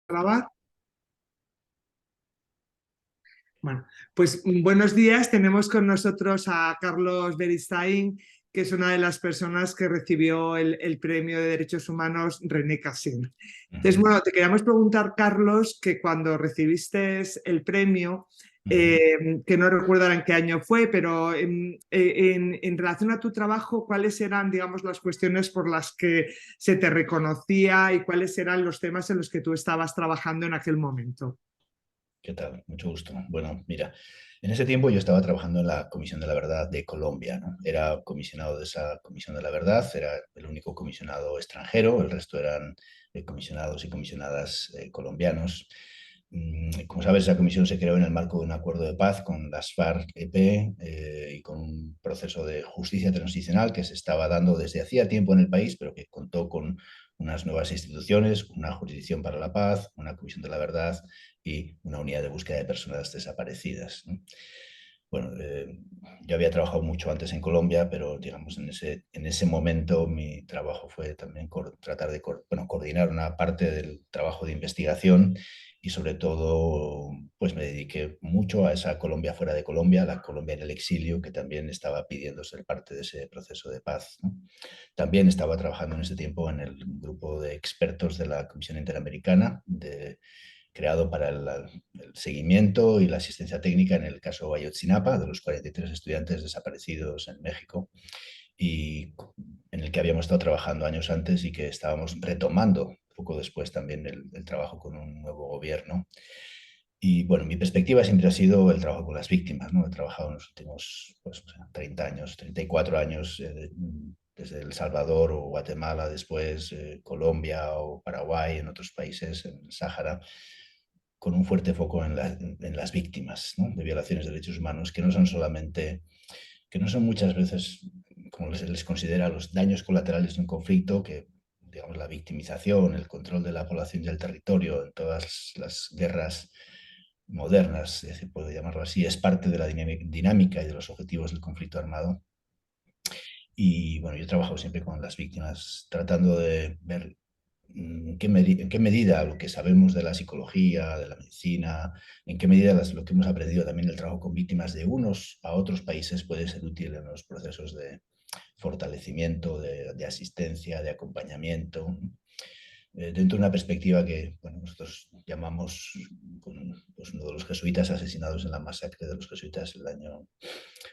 Grabar. Bueno, pues buenos días. Tenemos con nosotros a Carlos Beristain, que es una de las personas que recibió el Premio de Derechos Humanos René Cassin. Entonces, Ujú, bueno, te queríamos preguntar, Carlos, que cuando recibiste el premio, ujú. que no recuerdo en qué año fue, pero en relación a tu trabajo, ¿cuáles eran, digamos, las cuestiones por las que se te reconocía y cuáles eran los temas en los que tú estabas trabajando en aquel momento? ¿Qué tal? Mucho gusto. Bueno, mira, en ese tiempo yo estaba trabajando en la Comisión de la Verdad de Colombia, ¿no? Era comisionado de esa Comisión de la Verdad, era el único comisionado extranjero, el resto eran comisionados y comisionadas colombianos. Como sabes, esa comisión se creó en el marco de un acuerdo de paz con las FARC-EP y con un proceso de justicia transicional que se estaba dando desde hacía tiempo en el país, pero que contó con unas nuevas instituciones, una jurisdicción para la paz, una comisión de la verdad y una unidad de búsqueda de personas desaparecidas, ¿no? Bueno, yo había trabajado mucho antes en Colombia, pero digamos en ese momento mi trabajo fue también tratar de coordinar una parte del trabajo de investigación y sobre todo pues me dediqué mucho a esa Colombia fuera de Colombia, la Colombia en el exilio, que también estaba pidiendo ser parte de ese proceso de paz, ¿no? También estaba trabajando en ese tiempo en el grupo de expertos de la Comisión Interamericana creado para el seguimiento y la asistencia técnica en el caso Ayotzinapa, de los 43 estudiantes desaparecidos en México, y en el que habíamos estado trabajando años antes y que estábamos retomando poco después también el trabajo con un nuevo gobierno. Y bueno, mi perspectiva siempre ha sido el trabajo con las víctimas, ¿no? He trabajado en los últimos pues, 30 años, 34 años, desde El Salvador o Guatemala, después Colombia o Paraguay, en otros países, en el Sáhara, con un fuerte foco en las víctimas, ¿no? De violaciones de derechos humanos, que no son solamente, que no son muchas veces, como se les considera, los daños colaterales de un conflicto, que digamos la victimización, el control de la población y del territorio en todas las guerras modernas, se puede llamarlo así, es parte de la dinámica y de los objetivos del conflicto armado. Y bueno, yo he trabajado siempre con las víctimas, tratando de ver en qué medida lo que sabemos de la psicología, de la medicina, en qué medida lo que hemos aprendido también del trabajo con víctimas de unos a otros países puede ser útil en los procesos de fortalecimiento, de asistencia, de acompañamiento, dentro de una perspectiva que bueno, nosotros llamamos pues, uno de los jesuitas asesinados en la masacre de los jesuitas el año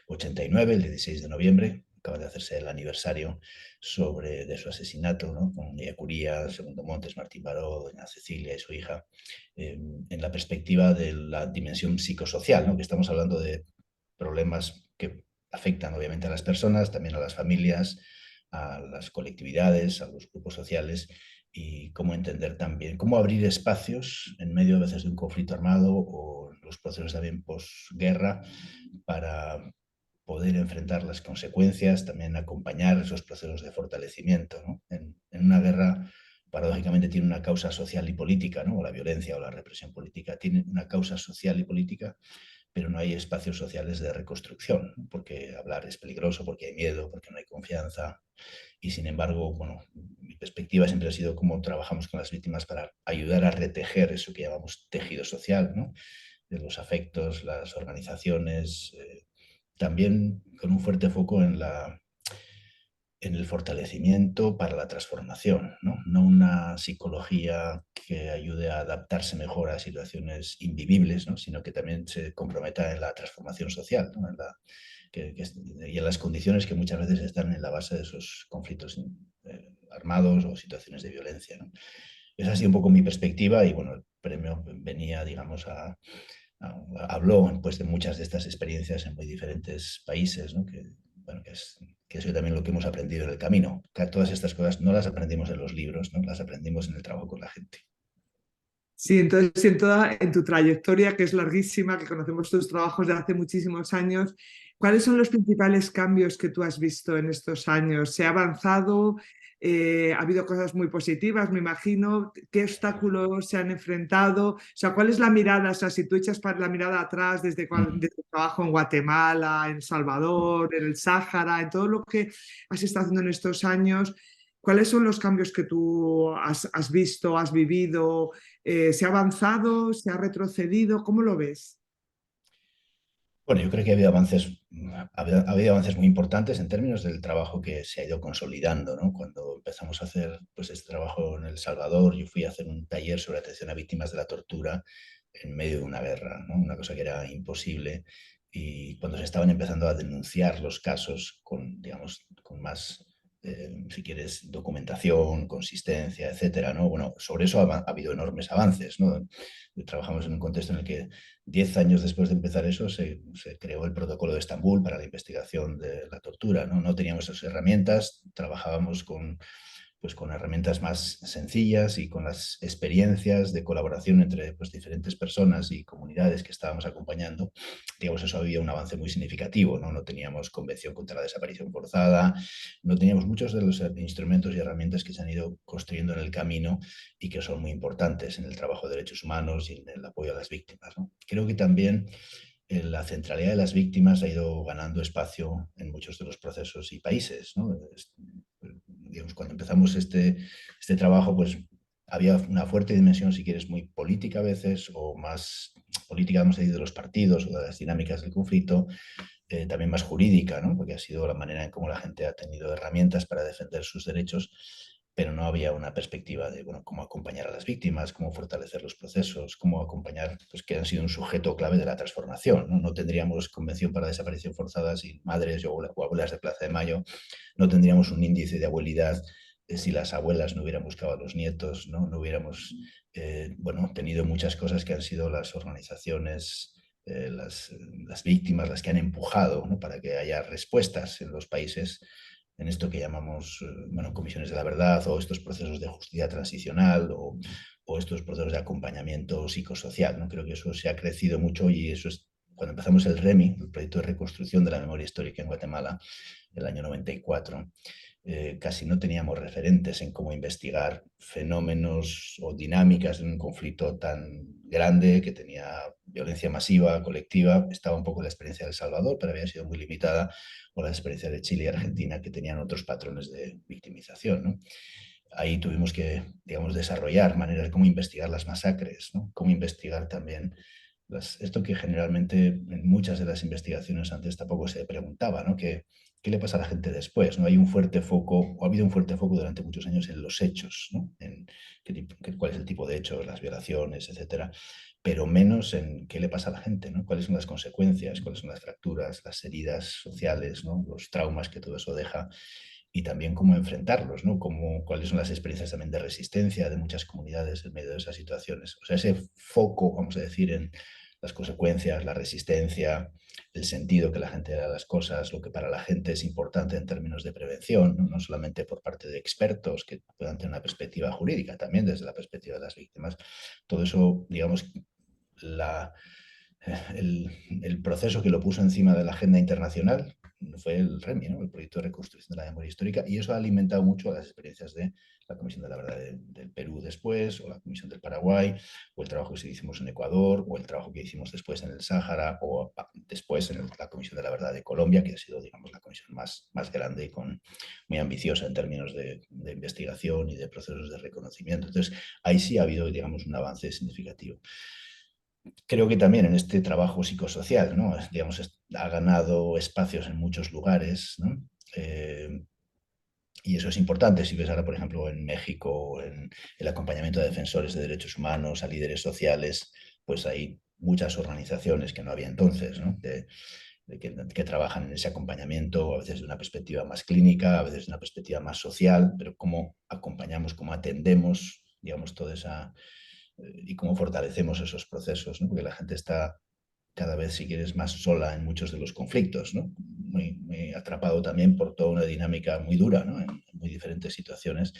89, el 16 de noviembre. Acaba de hacerse el aniversario de su asesinato, ¿no? Con María Curía, Segundo Montes, Martín Baró, doña Cecilia y su hija, en la perspectiva de la dimensión psicosocial, ¿no? Que estamos hablando de problemas que afectan obviamente a las personas, también a las familias, a las colectividades, a los grupos sociales, y cómo entender también, cómo abrir espacios en medio a veces de un conflicto armado o los procesos también posguerra para poder enfrentar las consecuencias, también acompañar esos procesos de fortalecimiento, ¿no? En una guerra, paradójicamente, tiene una causa social y política, ¿no? O la violencia o la represión política tiene una causa social y política, pero no hay espacios sociales de reconstrucción, ¿no? Porque hablar es peligroso, porque hay miedo, porque no hay confianza. Y sin embargo, bueno, mi perspectiva siempre ha sido cómo trabajamos con las víctimas para ayudar a retejer eso que llamamos tejido social, ¿no? De los afectos, las organizaciones, también con un fuerte foco en el fortalecimiento para la transformación, ¿no? No una psicología que ayude a adaptarse mejor a situaciones invivibles, ¿no? Sino que también se comprometa en la transformación social, ¿no? Y en las condiciones que muchas veces están en la base de esos conflictos armados o situaciones de violencia, ¿no? Esa ha sido un poco mi perspectiva y bueno, el premio venía, digamos, habló pues, de muchas de estas experiencias en muy diferentes países, ¿no? Bueno, que ha sido también lo que hemos aprendido en el camino. Que todas estas cosas no las aprendimos en los libros, ¿no? Las aprendimos en el trabajo con la gente. Sí, entonces en tu trayectoria, que es larguísima, que conocemos tus trabajos de hace muchísimos años, ¿cuáles son los principales cambios que tú has visto en estos años? ¿Se ha avanzado? ¿Ha habido cosas muy positivas, me imagino? ¿Qué obstáculos se han enfrentado? O sea, ¿cuál es la mirada? O sea, si tú echas la mirada atrás desde tu trabajo en Guatemala, en Salvador, en el Sáhara, en todo lo que has estado haciendo en estos años, ¿Cuáles son los cambios que tú has visto, has vivido? ¿Se ha avanzado? ¿Se ha retrocedido? ¿Cómo lo ves? Bueno, yo creo que ha habido avances muy importantes en términos del trabajo que se ha ido consolidando, ¿no? Cuando empezamos a hacer pues, este trabajo en El Salvador, yo fui a hacer un taller sobre atención a víctimas de la tortura en medio de una guerra, ¿no? Una cosa que era imposible. Y cuando se estaban empezando a denunciar los casos con, digamos, con más, si quieres, documentación, consistencia, etcétera, ¿no? Bueno, sobre eso ha habido enormes avances, ¿no? Trabajamos en un contexto en el que 10 años después de empezar eso, se creó el protocolo de Estambul para la investigación de la tortura, ¿no? No teníamos esas herramientas, trabajábamos con herramientas más sencillas y con las experiencias de colaboración entre pues, diferentes personas y comunidades que estábamos acompañando. Digamos, eso había un avance muy significativo, ¿no? No teníamos convención contra la desaparición forzada, no teníamos muchos de los instrumentos y herramientas que se han ido construyendo en el camino y que son muy importantes en el trabajo de derechos humanos y en el apoyo a las víctimas, ¿no? Creo que también la centralidad de las víctimas ha ido ganando espacio en muchos de los procesos y países, ¿no? Digamos, cuando empezamos este trabajo, pues había una fuerte dimensión, si quieres, muy política a veces, o más política, vamos a decir, de los partidos o de las dinámicas del conflicto, también más jurídica, ¿no? Porque ha sido la manera en cómo la gente ha tenido herramientas para defender sus derechos, pero no había una perspectiva de, bueno, cómo acompañar a las víctimas, cómo fortalecer los procesos, cómo acompañar, pues que han sido un sujeto clave de la transformación, ¿no? No tendríamos convención para desaparición forzada sin madres o abuelas de Plaza de Mayo, no tendríamos un índice de abuelidad si las abuelas no hubieran buscado a los nietos, no, no hubiéramos bueno, tenido muchas cosas que han sido las organizaciones, las víctimas, las que han empujado, ¿no? Para que haya respuestas en los países en esto que llamamos bueno, comisiones de la verdad o estos procesos de justicia transicional o estos procesos de acompañamiento psicosocial, ¿no? Creo que eso se ha crecido mucho y eso es cuando empezamos el REMI, el proyecto de reconstrucción de la memoria histórica en Guatemala, el año 94, casi no teníamos referentes en cómo investigar fenómenos o dinámicas de un conflicto tan grande que tenía violencia masiva, colectiva. Estaba un poco la experiencia de El Salvador, pero había sido muy limitada, o la experiencia de Chile y Argentina, que tenían otros patrones de victimización, ¿no? Ahí tuvimos que, digamos, desarrollar maneras de cómo investigar las masacres, ¿no? Cómo investigar también esto que generalmente en muchas de las investigaciones antes tampoco se preguntaba, ¿no? ¿Qué le pasa a la gente después? ¿No? Hay un fuerte foco, o ha habido un fuerte foco durante muchos años en los hechos, ¿no? En cuál es el tipo de hechos, las violaciones, etcétera, pero menos en qué le pasa a la gente, ¿no? Cuáles son las consecuencias, cuáles son las fracturas, las heridas sociales, ¿no? Los traumas que todo eso deja y también cómo enfrentarlos, ¿no? Cuáles son las experiencias también de resistencia de muchas comunidades en medio de esas situaciones. O sea, ese foco, vamos a decir, en las consecuencias, la resistencia, el sentido que la gente da a las cosas, lo que para la gente es importante en términos de prevención, ¿no? No solamente por parte de expertos que puedan tener una perspectiva jurídica, también desde la perspectiva de las víctimas. Todo eso, digamos, la, el proceso que lo puso encima de la agenda internacional fue el REMI, ¿no? El proyecto de reconstrucción de la memoria histórica, y eso ha alimentado mucho las experiencias de la Comisión de la Verdad del Perú después, o la Comisión del Paraguay, o el trabajo que hicimos en Ecuador, o el trabajo que hicimos después en el Sáhara, o después en la Comisión de la Verdad de Colombia, que ha sido, digamos, la comisión más grande y muy ambiciosa en términos de investigación y de procesos de reconocimiento. Entonces, ahí sí ha habido, digamos, un avance significativo. Creo que también en este trabajo psicosocial, ¿no? Digamos, ha ganado espacios en muchos lugares, ¿no? Y eso es importante. Si ves ahora, por ejemplo, en México, en el acompañamiento a defensores de derechos humanos, a líderes sociales, pues hay muchas organizaciones que no había entonces, ¿no? Que trabajan en ese acompañamiento, a veces de una perspectiva más clínica, a veces de una perspectiva más social, pero cómo acompañamos, cómo atendemos, digamos, toda esa y cómo fortalecemos esos procesos, ¿no? Porque la gente está cada vez, si quieres, más sola en muchos de los conflictos, ¿no? Muy atrapado también por toda una dinámica muy dura, ¿no? En muy diferentes situaciones.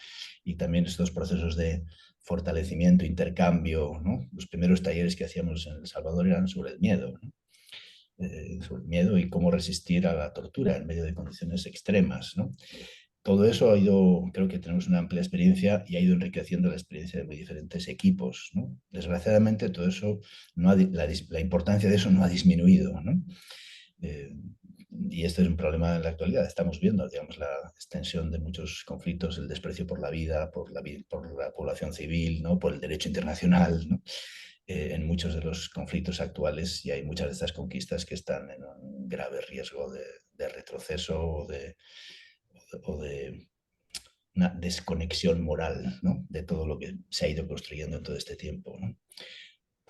Y también estos procesos de fortalecimiento, intercambio, ¿no? Los primeros talleres que hacíamos en El Salvador eran sobre el miedo, ¿no? Sobre el miedo y cómo resistir a la tortura en medio de condiciones extremas, ¿no? Todo eso ha ido, creo que tenemos una amplia experiencia y ha ido enriqueciendo la experiencia de muy diferentes equipos, ¿no? Desgraciadamente, todo eso, la importancia de eso no ha disminuido, ¿no? y este es un problema en la actualidad. Estamos viendo, digamos, la extensión de muchos conflictos, el desprecio por la vida, por la población civil, ¿no? Por el derecho internacional, ¿no? En muchos de los conflictos actuales, y hay muchas de estas conquistas que están en un grave riesgo de retroceso o de una desconexión moral, ¿no? De todo lo que se ha ido construyendo en todo este tiempo, ¿no?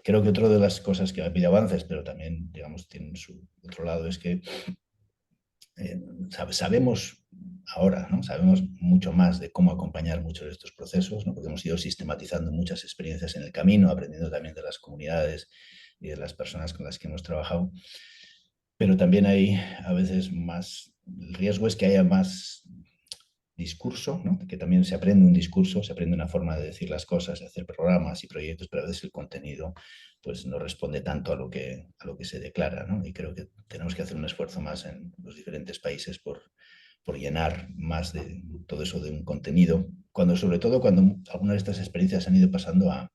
Creo que otra de las cosas que pide avances, pero también, digamos, tienen su otro lado, es que sabemos ahora, ¿no? Sabemos mucho más de cómo acompañar muchos de estos procesos, ¿no? Porque hemos ido sistematizando muchas experiencias en el camino, aprendiendo también de las comunidades y de las personas con las que hemos trabajado. Pero también hay a veces más, el riesgo es que haya más discurso, ¿no? Que también se aprende un discurso, se aprende una forma de decir las cosas, de hacer programas y proyectos, pero a veces el contenido pues no responde tanto a lo que se declara, ¿no? Y creo que tenemos que hacer un esfuerzo más en los diferentes países por llenar más de todo eso de un contenido, sobre todo cuando algunas de estas experiencias han ido pasando a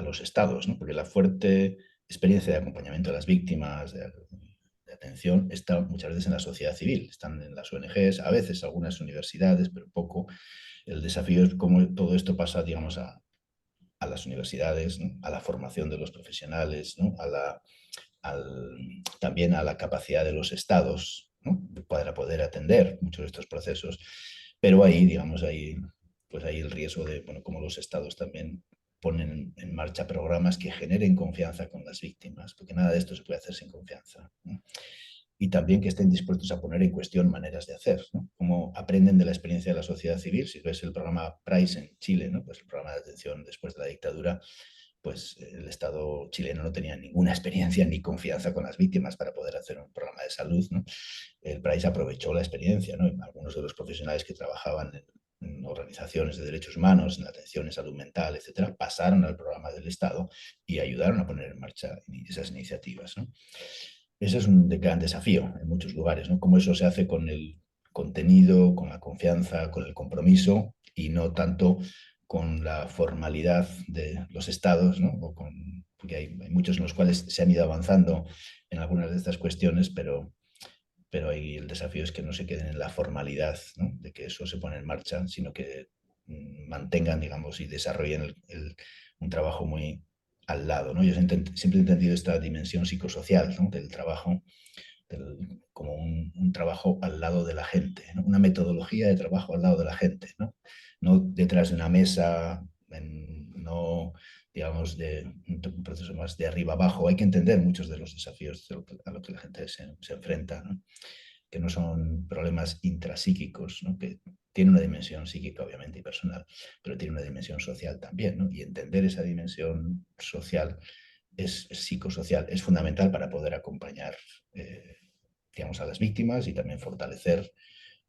los estados, ¿no? Porque la fuerte experiencia de acompañamiento a las víctimas, de atención, está muchas veces en la sociedad civil, están en las ONGs, a veces algunas universidades, pero poco. El desafío es cómo todo esto pasa, digamos, a las universidades, ¿no? A la formación de los profesionales, ¿no? También a la capacidad de los estados, ¿no? Para poder atender muchos de estos procesos. Pero ahí, digamos, pues hay el riesgo de, bueno, como los estados también ponen en marcha programas que generen confianza con las víctimas, porque nada de esto se puede hacer sin confianza, ¿no? Y también que estén dispuestos a poner en cuestión maneras de hacer, ¿no? Cómo aprenden de la experiencia de la sociedad civil. Si ves el programa PRICE en Chile, ¿no? Pues el programa de atención después de la dictadura, pues el Estado chileno no tenía ninguna experiencia ni confianza con las víctimas para poder hacer un programa de salud, ¿no? El PRICE aprovechó la experiencia, ¿no? Algunos de los profesionales que trabajaban en organizaciones de derechos humanos, en atención en salud mental, etcétera, pasaron al programa del Estado y ayudaron a poner en marcha esas iniciativas, ¿no? Ese es un gran desafío en muchos lugares, ¿no? Cómo eso se hace con el contenido, con la confianza, con el compromiso y no tanto con la formalidad de los estados, ¿no? Porque hay muchos en los cuales se han ido avanzando en algunas de estas cuestiones, pero ahí el desafío es que no se queden en la formalidad, ¿no? De que eso se pone en marcha, sino que mantengan, digamos, y desarrollen un trabajo muy al lado, ¿no? Yo siempre he entendido esta dimensión psicosocial, ¿no? Del trabajo como un trabajo al lado de la gente, ¿no? Una metodología de trabajo al lado de la gente, ¿no? No detrás de una mesa, no, digamos, de un proceso más de arriba abajo. Hay que entender muchos de los desafíos a lo que la gente se enfrenta, ¿no? Que no son problemas intrapsíquicos, ¿no? Que tiene una dimensión psíquica, obviamente, y personal, pero tiene una dimensión social también, ¿no? Y entender esa dimensión social es psicosocial, es fundamental para poder acompañar, digamos, a las víctimas y también fortalecer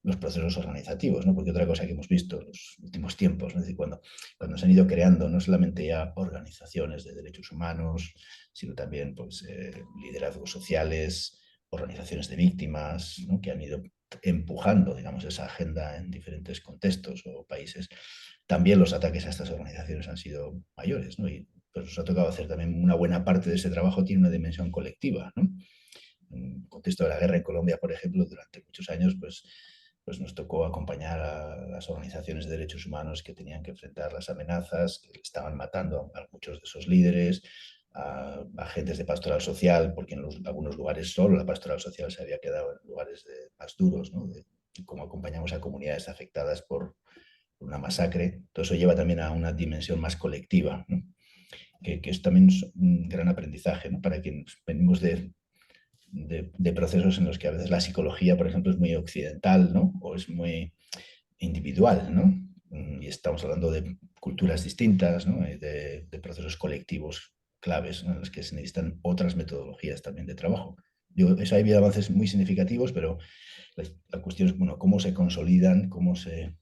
los procesos organizativos, ¿no? Porque otra cosa que hemos visto en los últimos tiempos, ¿no? Es decir, cuando se han ido creando no solamente ya organizaciones de derechos humanos, sino también pues, liderazgos sociales, organizaciones de víctimas, ¿no? Que han ido empujando, digamos, esa agenda en diferentes contextos o países, también los ataques a estas organizaciones han sido mayores, ¿no? Y pues nos ha tocado hacer también una buena parte de ese trabajo tiene una dimensión colectiva, ¿no? En el contexto de la guerra en Colombia, por ejemplo, durante muchos años, pues nos tocó acompañar a las organizaciones de derechos humanos que tenían que enfrentar las amenazas, que estaban matando a muchos de esos líderes, a agentes de pastoral social, porque en algunos lugares solo la pastoral social se había quedado en lugares más duros, ¿no? De cómo acompañamos a comunidades afectadas por una masacre. Todo eso lleva también a una dimensión más colectiva, ¿no? Que es también un gran aprendizaje, ¿no? Para quienes venimos de procesos en los que a veces la psicología, por ejemplo, es muy occidental, ¿no? O es muy individual, ¿no? Y estamos hablando de culturas distintas, ¿no? De procesos colectivos claves, ¿no? En los que se necesitan otras metodologías también de trabajo. Eso ha habido avances muy significativos, pero la cuestión es, bueno, cómo se consolidan, cómo se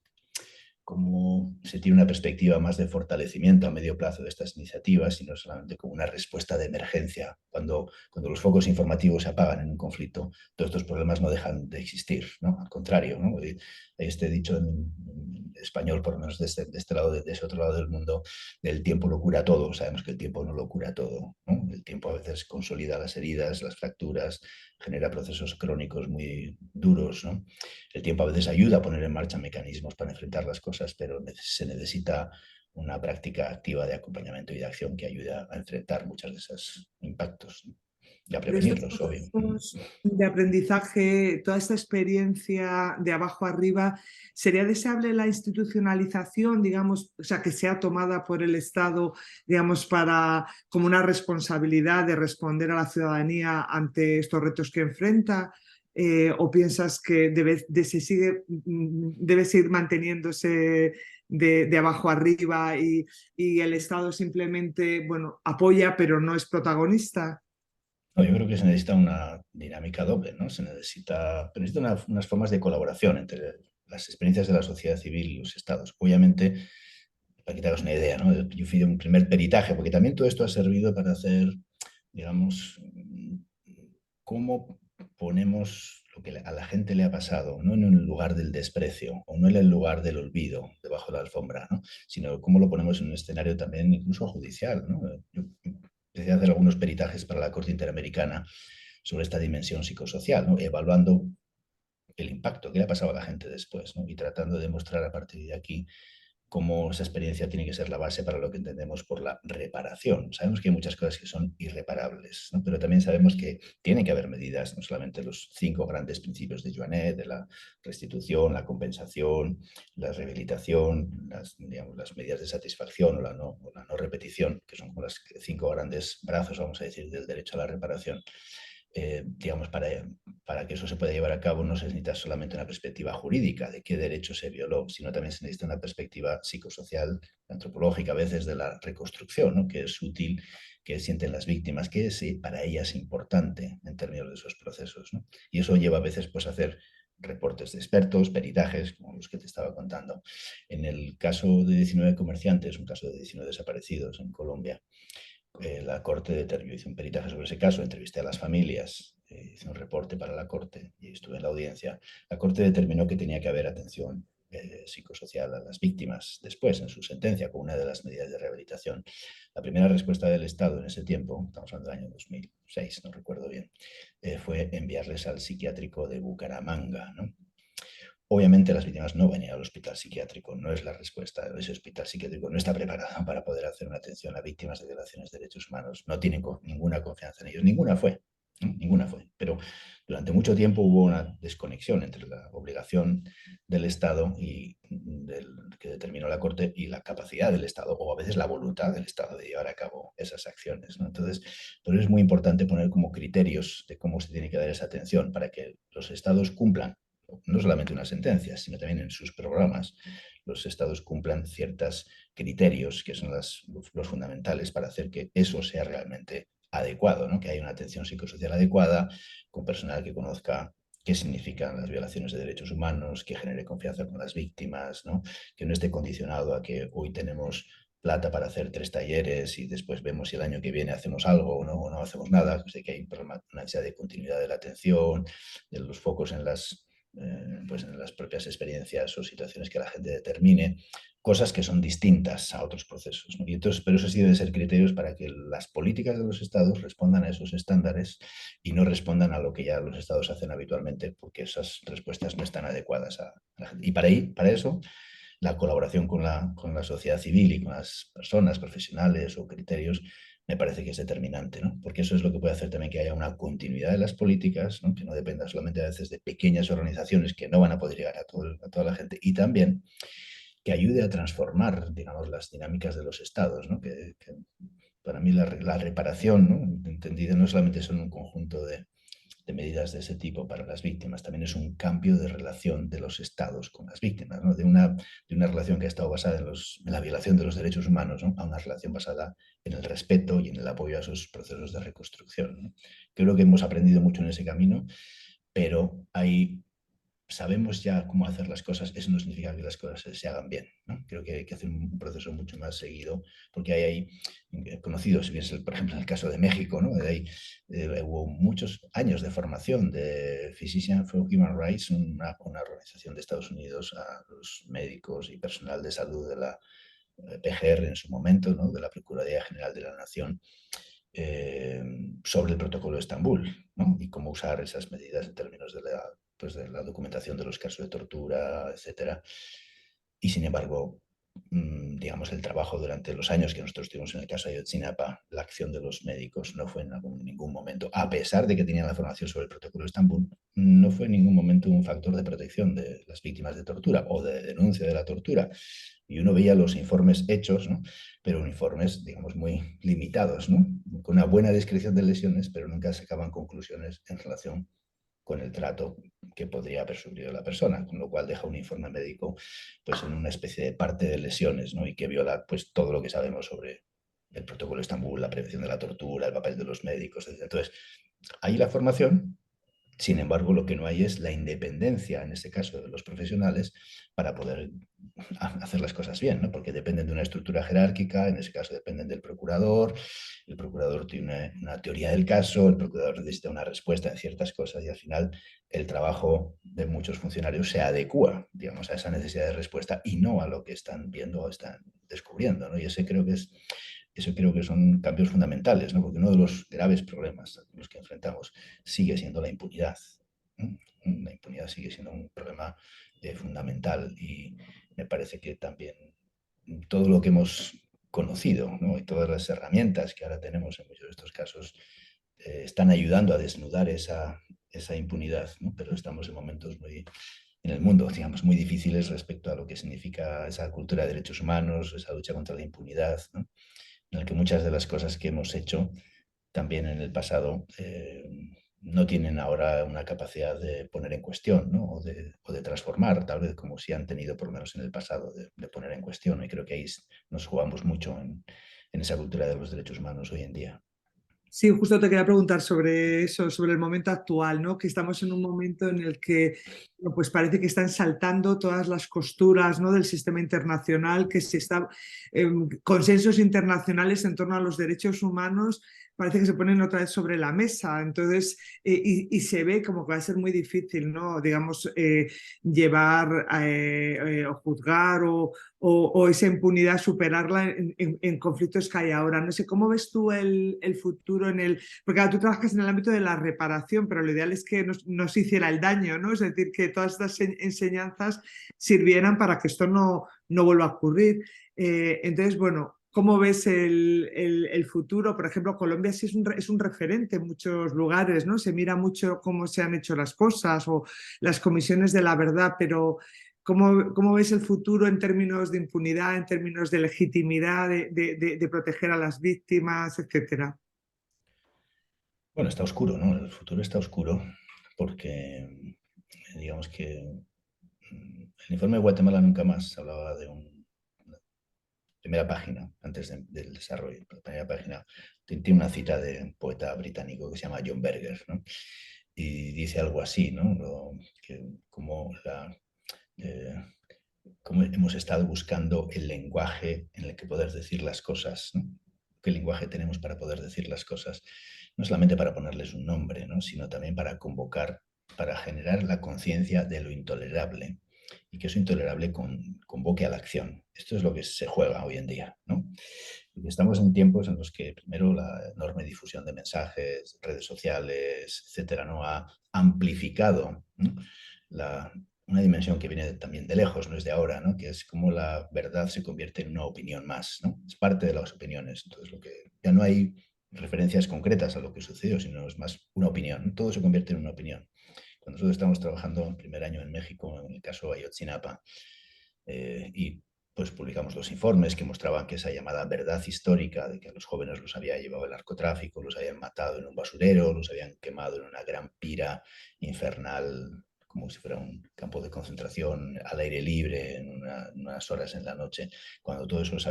tiene una perspectiva más de fortalecimiento a medio plazo de estas iniciativas y no solamente como una respuesta de emergencia. Cuando los focos informativos se apagan en un conflicto, todos estos problemas no dejan de existir, ¿no? Al contrario, ¿no? Hay este dicho en español, por lo menos de este lado, de ese otro lado del mundo, el tiempo lo cura todo. Sabemos que el tiempo no lo cura todo, ¿no? El tiempo a veces consolida las heridas, las fracturas, genera procesos crónicos muy duros, ¿no? El tiempo a veces ayuda a poner en marcha mecanismos para enfrentar las cosas, pero se necesita una práctica activa de acompañamiento y de acción que ayude a enfrentar muchos de esos impactos, ¿no? Y a De estos prevenirlos, obvio. procesos de aprendizaje, toda esta experiencia de abajo arriba, ¿sería deseable la institucionalización, digamos, o sea, que sea tomada por el Estado, digamos, para como una responsabilidad de responder a la ciudadanía ante estos retos que enfrenta? ¿O piensas que debe seguir manteniéndose de abajo arriba y el Estado simplemente, bueno, apoya pero no es protagonista? No, yo creo que se necesita una dinámica doble, ¿no? Pero necesita unas formas de colaboración entre las experiencias de la sociedad civil y los estados. Obviamente, para que te hagas una idea, ¿no? Yo fui de un primer peritaje, porque también todo esto ha servido para hacer, digamos, cómo ponemos lo que a la gente le ha pasado, no en el lugar del desprecio o no en el lugar del olvido, debajo de la alfombra, ¿no? Sino cómo lo ponemos en un escenario también incluso judicial, ¿no? Yo empecé a hacer algunos peritajes para la Corte Interamericana sobre esta dimensión psicosocial, ¿no? Evaluando el impacto que le ha pasado a la gente después, ¿no? Y tratando de demostrar a partir de aquí cómo esa experiencia tiene que ser la base para lo que entendemos por la reparación. Sabemos que hay muchas cosas que son irreparables, ¿no? Pero también sabemos que tiene que haber medidas, no solamente los 5 grandes principios de Joanet, de la restitución, la compensación, la rehabilitación, digamos, las medidas de satisfacción o la no repetición, que son como los 5 grandes brazos, vamos a decir, del derecho a la reparación. Digamos, para que eso se pueda llevar a cabo no se necesita solamente una perspectiva jurídica de qué derecho se violó, sino también se necesita una perspectiva psicosocial, antropológica a veces de la reconstrucción, ¿no? Que es útil, que sienten las víctimas, que es para ellas importante en términos de esos procesos, ¿no? Y eso lleva a veces pues, a hacer reportes de expertos, peritajes, como los que te estaba contando. En el caso de 19 comerciantes, un caso de 19 desaparecidos en Colombia, la Corte determinó, hice un peritaje sobre ese caso, entrevisté a las familias, hice un reporte para la Corte y estuve en la audiencia. La Corte determinó que tenía que haber atención psicosocial a las víctimas después, en su sentencia, con una de las medidas de rehabilitación. La primera respuesta del Estado en ese tiempo, estamos hablando del año 2006, no recuerdo bien, fue enviarles al psiquiátrico de Bucaramanga, ¿no? Obviamente las víctimas no venían al hospital psiquiátrico, no es la respuesta. Ese hospital psiquiátrico no está preparado para poder hacer una atención a víctimas de violaciones de derechos humanos. No tienen ninguna confianza en ellos. Ninguna fue, ¿no? Ninguna fue. Pero durante mucho tiempo hubo una desconexión entre la obligación del Estado que determinó la Corte y la capacidad del Estado, o a veces la voluntad del Estado de llevar a cabo esas acciones, ¿no? Entonces, por eso es muy importante poner como criterios de cómo se tiene que dar esa atención para que los Estados cumplan no solamente una sentencia, sino también en sus programas, los estados cumplan ciertos criterios que son los fundamentales para hacer que eso sea realmente adecuado, ¿no? Que haya una atención psicosocial adecuada, con personal que conozca qué significan las violaciones de derechos humanos, que genere confianza con las víctimas, ¿no? Que no esté condicionado a que hoy tenemos plata para hacer 3 talleres y después vemos si el año que viene hacemos algo o no hacemos nada. Sé que hay una necesidad de continuidad de la atención, de los focos pues en las propias experiencias o situaciones que la gente determine, cosas que son distintas a otros procesos, ¿no? Y entonces, pero eso sí deben ser criterios para que las políticas de los estados respondan a esos estándares y no respondan a lo que ya los estados hacen habitualmente, porque esas respuestas no están adecuadas a la gente. Y para eso, la colaboración con la sociedad civil y con las personas profesionales o criterios me parece que es determinante, ¿no? Porque eso es lo que puede hacer también que haya una continuidad de las políticas, ¿no? Que no dependa solamente a veces de pequeñas organizaciones que no van a poder llegar a toda la gente, y también que ayude a transformar, digamos, las dinámicas de los estados, ¿no? Que para mí la reparación, ¿no? Entendida no solamente son un conjunto de medidas de ese tipo para las víctimas, también es un cambio de relación de los estados con las víctimas, ¿no? De una relación que ha estado basada en la violación de los derechos humanos, ¿no? A una relación basada en el respeto y en el apoyo a esos procesos de reconstrucción, ¿no? Creo que hemos aprendido mucho en ese camino, pero hay sabemos ya cómo hacer las cosas, eso no significa que las cosas se hagan bien, ¿no? Creo que hay que hacer un proceso mucho más seguido, porque hay conocidos, si bien por ejemplo en el caso de México, ¿no? Hubo muchos años de formación de Physicians for Human Rights, una organización de Estados Unidos a los médicos y personal de salud de la PGR en su momento, ¿no? De la Procuraduría General de la Nación, eh, sobre el protocolo de Estambul, ¿no? Y cómo usar esas medidas en términos de la documentación de los casos de tortura, etcétera. Y sin embargo, digamos, el trabajo durante los años que nosotros tuvimos en el caso de Ayotzinapa, la acción de los médicos no fue en ningún momento, a pesar de que tenían la formación sobre el protocolo de Estambul, no fue en ningún momento un factor de protección de las víctimas de tortura o de denuncia de la tortura. Y uno veía los informes hechos, ¿no? Pero informes, digamos, muy limitados, ¿no? Con una buena descripción de lesiones, pero nunca sacaban conclusiones en relación con el trato que podría haber sufrido la persona, con lo cual deja un informe médico pues, en una especie de parte de lesiones, ¿no? Y que viola pues, todo lo que sabemos sobre el protocolo de Estambul, la prevención de la tortura, el papel de los médicos, etc. Entonces, hay la formación. Sin embargo, lo que no hay es la independencia, en este caso, de los profesionales para poder hacer las cosas bien, ¿no? Porque dependen de una estructura jerárquica, en ese caso dependen del procurador, el procurador tiene una teoría del caso, el procurador necesita una respuesta en ciertas cosas y al final el trabajo de muchos funcionarios se adecua, digamos, a esa necesidad de respuesta y no a lo que están viendo o están descubriendo, ¿no? Y eso creo que son cambios fundamentales, ¿no? Porque uno de los graves problemas a los que enfrentamos sigue siendo la impunidad, ¿no? La impunidad sigue siendo un problema fundamental y me parece que también todo lo que hemos conocido, ¿no? Y todas las herramientas que ahora tenemos en muchos de estos casos están ayudando a desnudar esa impunidad, ¿no? Pero estamos en momentos muy, en el mundo, digamos, muy difíciles respecto a lo que significa esa cultura de derechos humanos, esa lucha contra la impunidad, ¿no? En el que muchas de las cosas que hemos hecho también en el pasado no tienen ahora una capacidad de poner en cuestión, ¿no? O de transformar, tal vez como si han tenido por lo menos en el pasado, de poner en cuestión, ¿no? Y creo que ahí nos jugamos mucho en esa cultura de los derechos humanos hoy en día. Sí, justo te quería preguntar sobre eso, sobre el momento actual, ¿no? Que estamos en un momento en el que, bueno, pues parece que están saltando todas las costuras, ¿no? Del sistema internacional, que se está consensos internacionales en torno a los derechos humanos parece que se ponen otra vez sobre la mesa. Entonces, y se ve como que va a ser muy difícil, ¿no? Digamos, llevar o juzgar o esa impunidad, superarla en conflictos que hay ahora. No sé, ¿cómo ves tú el futuro en el...? Porque claro, tú trabajas en el ámbito de la reparación, pero lo ideal es que no se hiciera el daño, ¿no? Es decir, que todas estas enseñanzas sirvieran para que esto no vuelva a ocurrir. Entonces, bueno, ¿cómo ves el futuro? Por ejemplo, Colombia sí es un referente en muchos lugares, ¿no? Se mira mucho cómo se han hecho las cosas o las comisiones de la verdad, pero ¿cómo ves el futuro en términos de impunidad, en términos de legitimidad, de proteger a las víctimas, etcétera? Bueno, está oscuro, ¿no? El futuro está oscuro porque, digamos que el informe de Guatemala nunca más hablaba de una primera página, antes del desarrollo, la primera página, tiene una cita de un poeta británico que se llama John Berger, ¿no? Y dice algo así, ¿no? Que como eh, cómo hemos estado buscando el lenguaje en el que poder decir las cosas, ¿no? ¿Qué lenguaje tenemos para poder decir las cosas? No solamente para ponerles un nombre, ¿no? Sino también para convocar, para generar la conciencia de lo intolerable y que eso intolerable convoque a la acción. Esto es lo que se juega hoy en día, ¿no? Porque estamos en tiempos en los que primero la enorme difusión de mensajes, redes sociales, etcétera, ¿no? Ha amplificado, ¿no? la, una dimensión que viene también de lejos, no es de ahora, ¿no? Que es como la verdad se convierte en una opinión más, ¿no? Es parte de las opiniones. Entonces, lo que ya no hay referencias concretas a lo que sucedió, sino es más una opinión. Todo se convierte en una opinión. Cuando nosotros estamos trabajando en primer año en México, en el caso Ayotzinapa, y pues publicamos los informes que mostraban que esa llamada verdad histórica de que a los jóvenes los había llevado el narcotráfico, los habían matado en un basurero, los habían quemado en una gran pira infernal, como si fuera un campo de concentración al aire libre en unas horas en la noche, cuando todo eso lo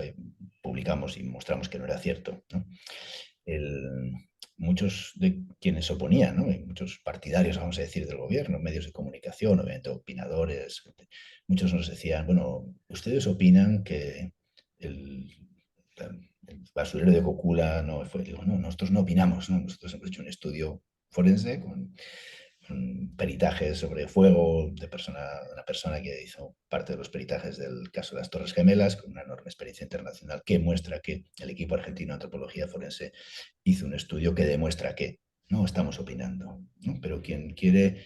publicamos y mostramos que no era cierto, ¿no? El, muchos de quienes se oponían, ¿no? Y muchos partidarios, vamos a decir, del gobierno, medios de comunicación, obviamente opinadores, muchos nos decían, bueno, ustedes opinan que el, el basurero de Cocula no fue. Digo, no, nosotros no opinamos, ¿no? Nosotros hemos hecho un estudio forense con peritajes sobre fuego de una persona que hizo parte de los peritajes del caso de las Torres Gemelas, con una enorme experiencia internacional que muestra que el equipo argentino de antropología forense hizo un estudio que demuestra que no estamos opinando, ¿no? Pero quien quiere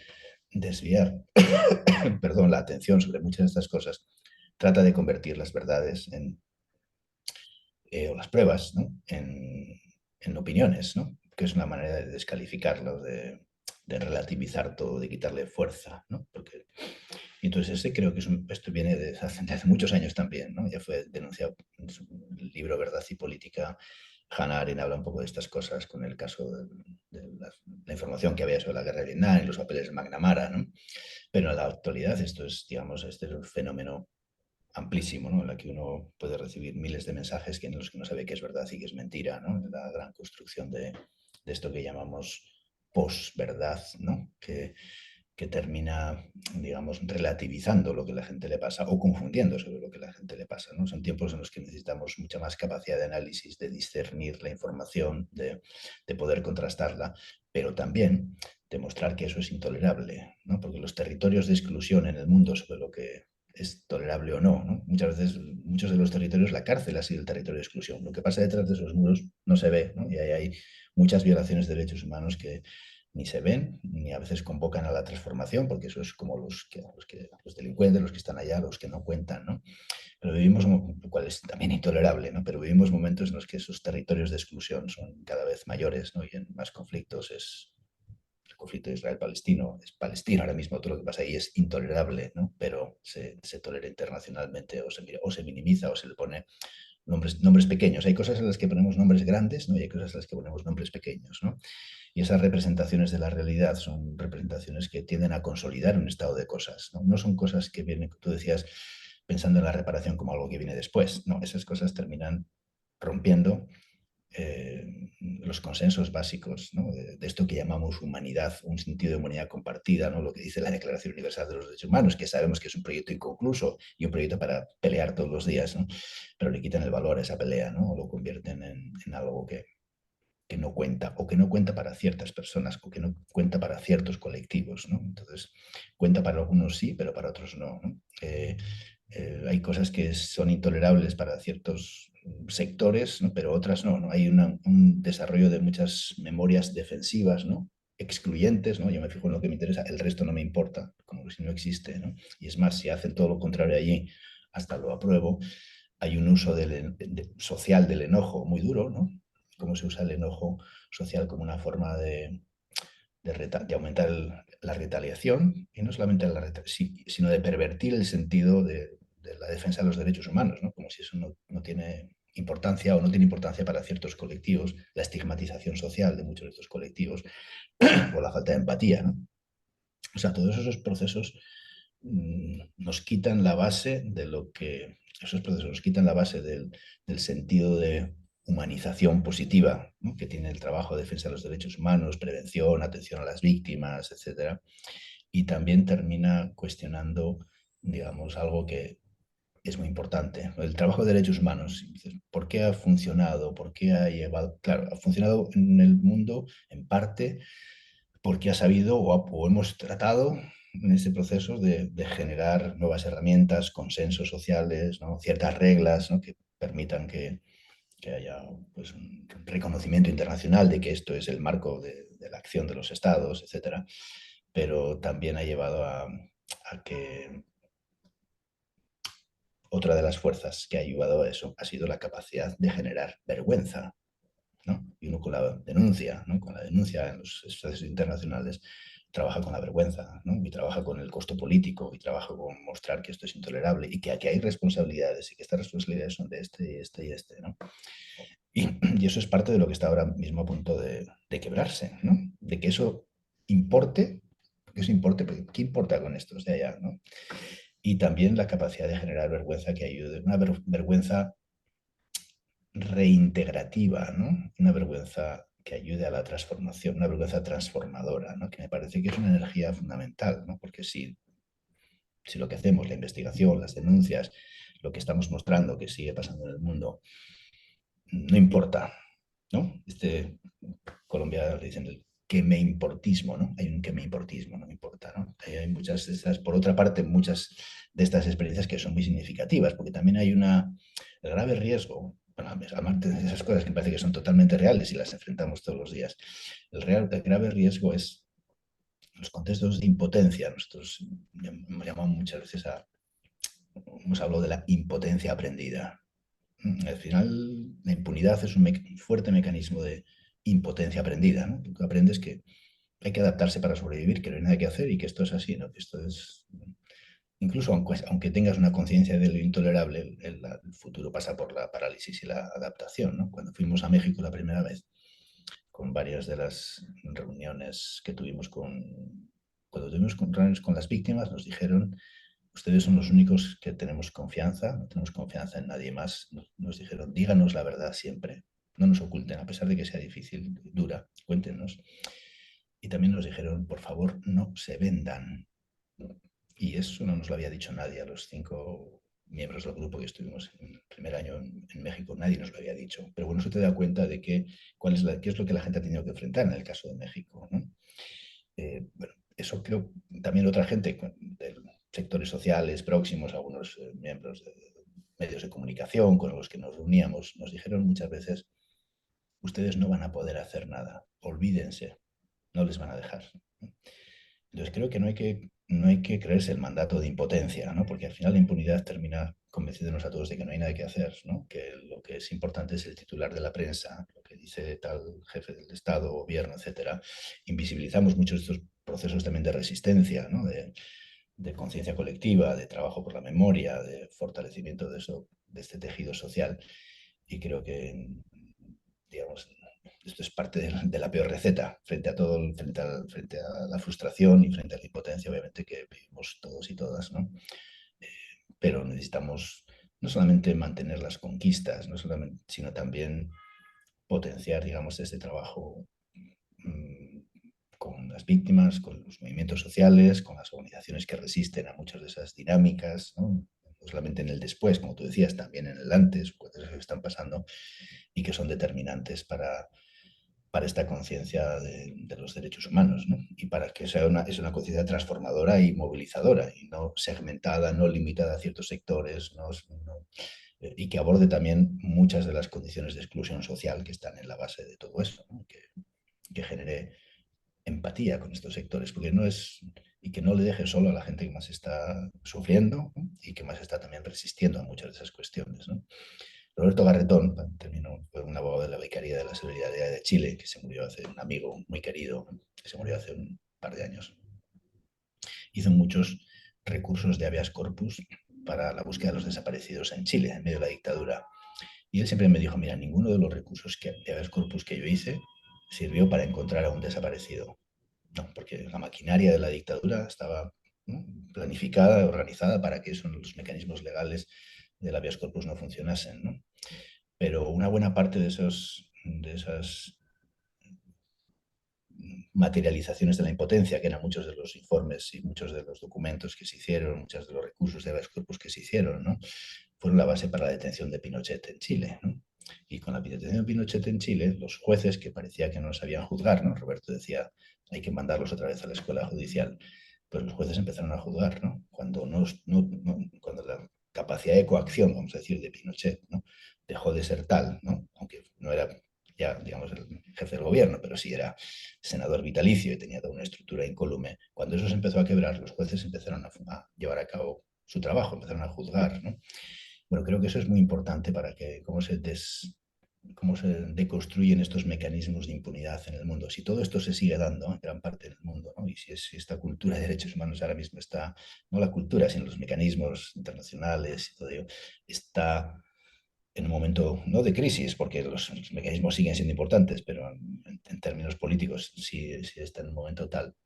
desviar, perdón, la atención sobre muchas de estas cosas, trata de convertir las verdades o las pruebas, ¿no? en opiniones, ¿no? Que es una manera de descalificarlo, de relativizar todo, de quitarle fuerza, ¿no? Porque, y entonces creo que esto viene de hace muchos años también, ¿no? Ya fue denunciado en su libro Verdad y Política. Hannah Arendt habla un poco de estas cosas con el caso de la información que había sobre la guerra de Vietnam y los papeles de McNamara, ¿no? Pero en la actualidad esto es, digamos, este es un fenómeno amplísimo, ¿no? En la que uno puede recibir miles de mensajes en los que no sabe qué es verdad y qué es mentira, ¿no? La gran construcción de esto que llamamos posverdad, ¿no? Que termina, digamos, relativizando lo que a la gente le pasa o confundiendo sobre lo que a la gente le pasa, ¿no? Son tiempos en los que necesitamos mucha más capacidad de análisis, de discernir la información, de poder contrastarla, pero también demostrar que eso es intolerable, ¿no? Porque los territorios de exclusión en el mundo sobre lo que es tolerable o no, ¿no? Muchas veces, muchos de los territorios, la cárcel ha sido el territorio de exclusión. Lo que pasa detrás de esos muros no se ve, ¿no? Y ahí hay muchas violaciones de derechos humanos que ni se ven, ni a veces convocan a la transformación, porque eso es como los delincuentes, los que están allá, los que no cuentan, ¿no? Pero vivimos, lo cual es también intolerable, ¿no? Pero vivimos momentos en los que esos territorios de exclusión son cada vez mayores, ¿no? Y en más conflictos el conflicto Israel-Palestino es palestino ahora mismo, todo lo que pasa ahí es intolerable, ¿no? Pero se tolera internacionalmente o se minimiza o se le pone nombres pequeños. Hay cosas en las que ponemos nombres grandes, ¿no? Y hay cosas en las que ponemos nombres pequeños, ¿no? Y esas representaciones de la realidad son representaciones que tienden a consolidar un estado de cosas, ¿no? No son cosas que vienen, tú decías, pensando en la reparación como algo que viene después, no, esas cosas terminan rompiendo los consensos básicos, ¿no? De esto que llamamos humanidad, un sentido de humanidad compartida, ¿no? Lo que dice la Declaración Universal de los Derechos Humanos, que sabemos que es un proyecto inconcluso y un proyecto para pelear todos los días, ¿no? Pero le quitan el valor a esa pelea, ¿no? O lo convierten en algo que no cuenta, o que no cuenta para ciertas personas, o que no cuenta para ciertos colectivos, ¿no? Entonces, cuenta para algunos sí, pero para otros no, ¿no? Hay cosas que son intolerables para ciertos sectores, ¿no? Pero otras no, ¿no? Hay un desarrollo de muchas memorias defensivas, ¿no? Excluyentes, ¿no? Yo me fijo en lo que me interesa, el resto no me importa, como si no existe, ¿no? Y es más, si hacen todo lo contrario allí, hasta lo apruebo. Hay un uso social del enojo muy duro, ¿no? Cómo se usa el enojo social como una forma de aumentar la retaliación, y no solamente sino de pervertir el sentido de la defensa de los derechos humanos, ¿no? Como si eso no tiene importancia o no tiene importancia para ciertos colectivos, la estigmatización social de muchos de estos colectivos o la falta de empatía, ¿no? O sea, todos esos procesos nos quitan la base de lo que, esos procesos nos quitan la base del sentido de humanización positiva, ¿no? Que tiene el trabajo de defensa de los derechos humanos, prevención, atención a las víctimas, etcétera. Y también termina cuestionando, digamos, algo que es muy importante, el trabajo de derechos humanos. ¿Por qué ha funcionado? ¿Por qué ha llevado? Claro, ha funcionado en el mundo en parte porque ha sabido o hemos tratado en ese proceso de generar nuevas herramientas, consensos sociales, ¿no? Ciertas reglas, ¿no? Que permitan que haya pues, un reconocimiento internacional de que esto es el marco de la acción de los estados, etcétera. Pero también ha llevado a que otra de las fuerzas que ha ayudado a eso ha sido la capacidad de generar vergüenza, ¿no? Y uno con la denuncia, ¿no? Con la denuncia en los procesos internacionales, trabaja con la vergüenza, ¿no? Y trabaja con el costo político, y trabaja con mostrar que esto es intolerable y que aquí hay responsabilidades y que estas responsabilidades son de este y este y este, ¿no? Y eso es parte de lo que está ahora mismo a punto de quebrarse, ¿no? De que eso importe, que eso importe, porque ¿qué importa con estos de allá, ¿no? Y también la capacidad de generar vergüenza que ayude, una vergüenza reintegrativa, ¿no? Una vergüenza que ayude a la transformación, una vergüenza transformadora, ¿no? Que me parece que es una energía fundamental, ¿no? Porque si lo que hacemos, la investigación, las denuncias, lo que estamos mostrando que sigue pasando en el mundo, no importa, ¿no? Colombia le dicen el que me importismo, ¿no? Hay un que me importismo, no me importa, ¿no? Hay muchas de estas, por otra parte, muchas de estas experiencias que son muy significativas, porque también hay el grave riesgo, bueno, aparte de esas cosas que me parece que son totalmente reales y las enfrentamos todos los días, el grave riesgo es los contextos de impotencia. Nosotros hemos llamado muchas veces hemos hablado de la impotencia aprendida. Al final, la impunidad es un fuerte mecanismo de impotencia aprendida, ¿no? Tú aprendes que hay que adaptarse para sobrevivir, que no hay nada que hacer y que esto es así, ¿no? Que esto es... Incluso aunque tengas una conciencia de lo intolerable, el futuro pasa por la parálisis y la adaptación, ¿no? Cuando fuimos a México la primera vez, con varias de las reuniones que tuvimos cuando tuvimos reuniones con las víctimas, nos dijeron: ustedes son los únicos que tenemos confianza, no tenemos confianza en nadie más. Nos dijeron: díganos la verdad siempre, no nos oculten, a pesar de que sea difícil, dura, cuéntenos. Y también nos dijeron: por favor, no se vendan. Y eso no nos lo había dicho nadie a los 5 miembros del grupo que estuvimos en el primer año en México, nadie nos lo había dicho. Pero bueno, eso te da cuenta de qué es lo que la gente ha tenido que enfrentar en el caso de México, ¿no? Bueno, eso creo también otra gente de sectores sociales próximos, algunos miembros de medios de comunicación con los que nos reuníamos, nos dijeron muchas veces: ustedes no van a poder hacer nada, olvídense, no les van a dejar. Entonces creo que no hay que creerse el mandato de impotencia, ¿no? Porque al final la impunidad termina convenciéndonos a todos de que no hay nada que hacer, ¿no? Que lo que es importante es el titular de la prensa, lo que dice tal jefe del Estado, gobierno, etcétera. Invisibilizamos muchos de estos procesos también de resistencia, ¿no? De conciencia colectiva, de trabajo por la memoria, de fortalecimiento de eso, de este tejido social. Y creo que, digamos, esto es parte de la peor receta frente a todo, frente a la frustración y frente a la impotencia, obviamente, que vivimos todos y todas, ¿no? Eh, pero necesitamos no solamente mantener las conquistas, no solamente, sino también potenciar, digamos, este trabajo mmm, con las víctimas, con los movimientos sociales, con las organizaciones que resisten a muchas de esas dinámicas, ¿no? No solamente en el después, como tú decías, también en el antes, cosas que están pasando y que son determinantes para esta conciencia de los derechos humanos, ¿no? Y para que sea es una conciencia transformadora y movilizadora, y no segmentada, no limitada a ciertos sectores, y que aborde también muchas de las condiciones de exclusión social que están en la base de todo esto, ¿no? Que genere empatía con estos sectores, porque no es, y que no le deje solo a la gente que más está sufriendo, ¿no? Y que más está también resistiendo a muchas de esas cuestiones, ¿no? Roberto Garretón terminó, fue un abogado de la Vicaría de la Solidaridad de Chile, que se murió hace, un amigo muy querido, que se murió hace un par de años. Hizo muchos recursos de habeas corpus para la búsqueda de los desaparecidos en Chile, en medio de la dictadura. Y él siempre me dijo: mira, ninguno de los recursos de habeas corpus que yo hice sirvió para encontrar a un desaparecido. No, porque la maquinaria de la dictadura estaba, ¿no?, planificada, organizada para que los mecanismos legales del habeas corpus no funcionasen, ¿no? Pero una buena parte de esas materializaciones de la impotencia, que eran muchos de los informes y muchos de los documentos que se hicieron, muchos de los recursos de habeas corpus que se hicieron, ¿no?, fueron la base para la detención de Pinochet en Chile, ¿no? Y con la detención de Pinochet en Chile, los jueces, que parecía que no sabían juzgar, ¿no? Roberto decía: hay que mandarlos otra vez a la escuela judicial. Pues los jueces empezaron a juzgar, ¿no? Cuando la capacidad de coacción, vamos a decir, de Pinochet, ¿no?, dejó de ser tal, ¿no? Aunque no era ya, digamos, el jefe del gobierno, pero sí era senador vitalicio y tenía toda una estructura incólume. Cuando eso se empezó a quebrar, los jueces empezaron a llevar a cabo su trabajo, empezaron a juzgar, ¿no? Bueno, creo que eso es muy importante para que cómo se deconstruyen estos mecanismos de impunidad en el mundo. Si todo esto se sigue dando en gran parte del mundo, ¿no?, y si esta cultura de derechos humanos ahora mismo está, no la cultura, sino los mecanismos internacionales y todo ello, está en un momento no de crisis, porque los mecanismos siguen siendo importantes, pero en términos políticos sí está en un momento tal.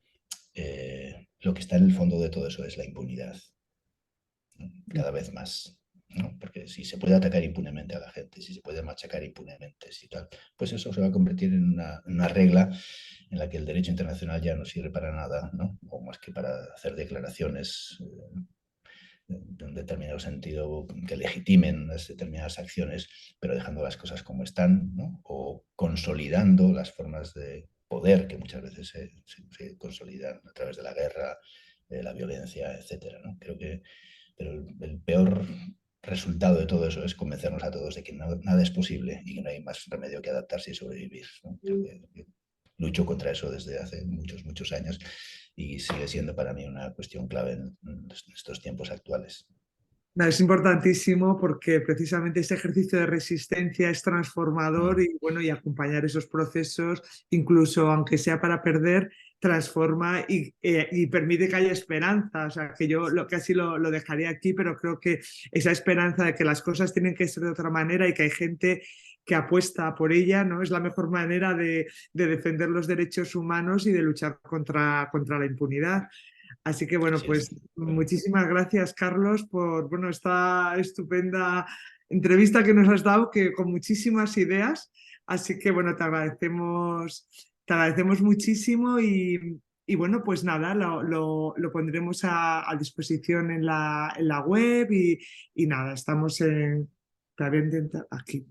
Lo que está en el fondo de todo eso es la impunidad, ¿no?, cada vez más. ¿no? Porque si se puede atacar impunemente a la gente, si se puede machacar impunemente, si tal, pues eso se va a convertir en una regla en la que el derecho internacional ya no sirve para nada, ¿no? O más que para hacer declaraciones de un determinado sentido que legitimen las determinadas acciones, pero dejando las cosas como están, ¿no? O consolidando las formas de poder que muchas veces se consolidan a través de la guerra, de la violencia, etcétera, ¿no? Creo que pero el peor resultado de todo eso es convencernos a todos de que nada es posible y que no hay más remedio que adaptarse y sobrevivir, ¿no? Creo que lucho contra eso desde hace muchos, muchos años y sigue siendo para mí una cuestión clave en estos tiempos actuales. No, es importantísimo porque precisamente ese ejercicio de resistencia es transformador Mm. y bueno, y acompañar esos procesos, incluso aunque sea para perder, transforma y permite que haya esperanza. O sea, que yo casi lo dejaría aquí, pero creo que esa esperanza de que las cosas tienen que ser de otra manera y que hay gente que apuesta por ella, ¿no? Es la mejor manera de defender los derechos humanos y de luchar contra la impunidad. Así que bueno, Así es. pues Bueno, muchísimas gracias, Carlos, por bueno, esta estupenda entrevista que nos has dado, que con muchísimas ideas. Así que bueno, te agradecemos muchísimo y bueno, pues nada, lo pondremos a disposición en la web y nada, estamos en... Te voy a intentar aquí.